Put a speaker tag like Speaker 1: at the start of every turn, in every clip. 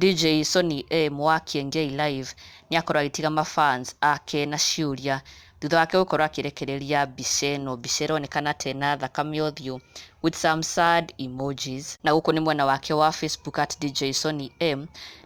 Speaker 1: DJ Sonnie wa Kiengei live ni akorwo agĩtiga mafans ake na ciũria thutha wake gũkorwo akĩrekereria mbica ĩno. Mbica ĩronekana ta ĩna thakame ũthiũ with some sad emojis, na gũkũ nĩ mwena wake wa Facebook at DJ Sonnie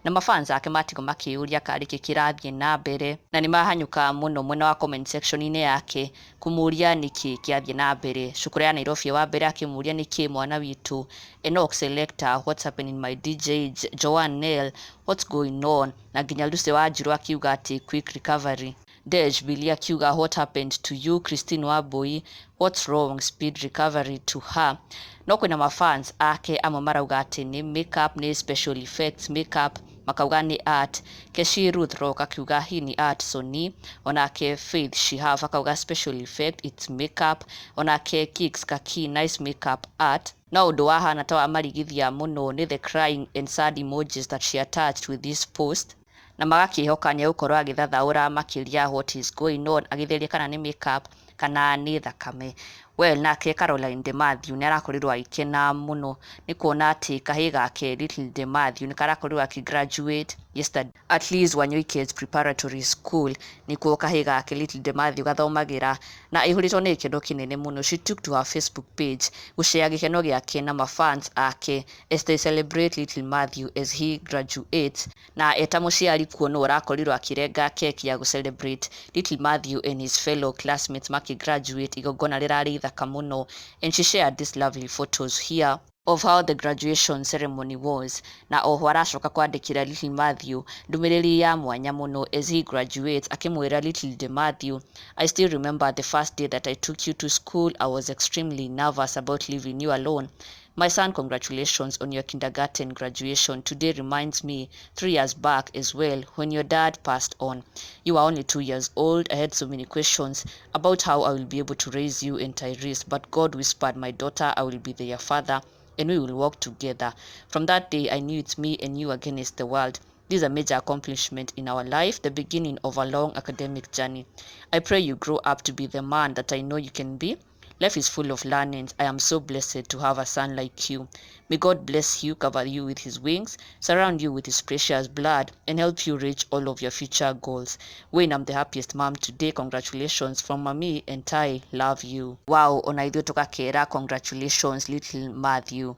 Speaker 1: na mafans ake matigo makĩũria karĩkĩ kĩrathiĩ na mbere, na nĩ mahanyũka mũno mwena wa comment section-inĩ yake kũmũria nĩkĩ kĩathiĩ na mbere. Cukuru ya Nairobi wa mbere akĩmũria nĩkĩ mwana witũ. Enoch Selector, what's happening my DJ. Joanne Nell, what's going on. Na nginya Lucy Wanjiru akiuga ati quick recovery. Dej Billy akiuga what happened to you. Christine Wambui, what's wrong, speed recovery to her. No kwĩna mafans ake amwe marauga ati ni makeup, ni special effects makeup, makauga ni art. Keshi Ruth Rock akiuga hii ni art Sonnie. Onake Faith Shihaf akauga special effect, it's makeup. Onake Kicks Kaki, nice makeup art. Na ũndũ wahana ta wamarigithia mũno nĩ the crying and sad emojis that she attached with this post, na magakĩhoka nĩ gũkorwo agĩthathaũra makĩria what is going on, agĩtheria kana nĩ makeup kana nĩ thakame. Well, nake Caroline De Matthew nĩ arakorirwo agĩkena mũno nĩ kuona atĩ kahĩ gake Little De Matthew nĩ karakorirwo graduate yesterday at least Wanyoike's preparatory school, nĩkuo kahĩ gake Little De Matthew gathomagĩra, na ihũrĩtwo nĩ gĩkeno kĩnene mũno. She took to her Facebook page gũshare gĩkeno gĩake na mafans ake as they celebrate Little Matthew as he graduates, na eta mũciari kuona ũrakorirwo akĩrenga keki ya gũcelebrate Little Matthew and his fellow classmates makĩgraduate. Igongona rĩrarĩ thaka mũno, and she shared these lovely photos here of how the graduation ceremony was. Na oho aracoka kwandĩkĩra Little Matthew ndũmĩrĩri ya mwanya mũno as he graduates, akĩmwĩra Little De Matthew, I still remember the first day that I took you to school. I was extremely nervous about leaving you alone. My son, congratulations on your kindergarten graduation. Today reminds me 3 years back as well when your dad passed on. You were only 2 years old. I had so many questions about how I will be able to raise you and Tyrese, but God whispered, my daughter, I will be their father and we will work together. From that day, I knew it's me and you against the world. This is a major accomplishment in our life, the beginning of a long academic journey. I pray you grow up to be the man that I know you can be. Life is full of learnings. I am so blessed to have a son like you. May God bless you, cover you with his wings, surround you with his precious blood, and help you reach all of your future goals. Wayne, I'm the happiest mom today. Congratulations from Mommy and Ty. Love you. Wow, ona ithuĩ tũgakĩra congratulations Little Matthew.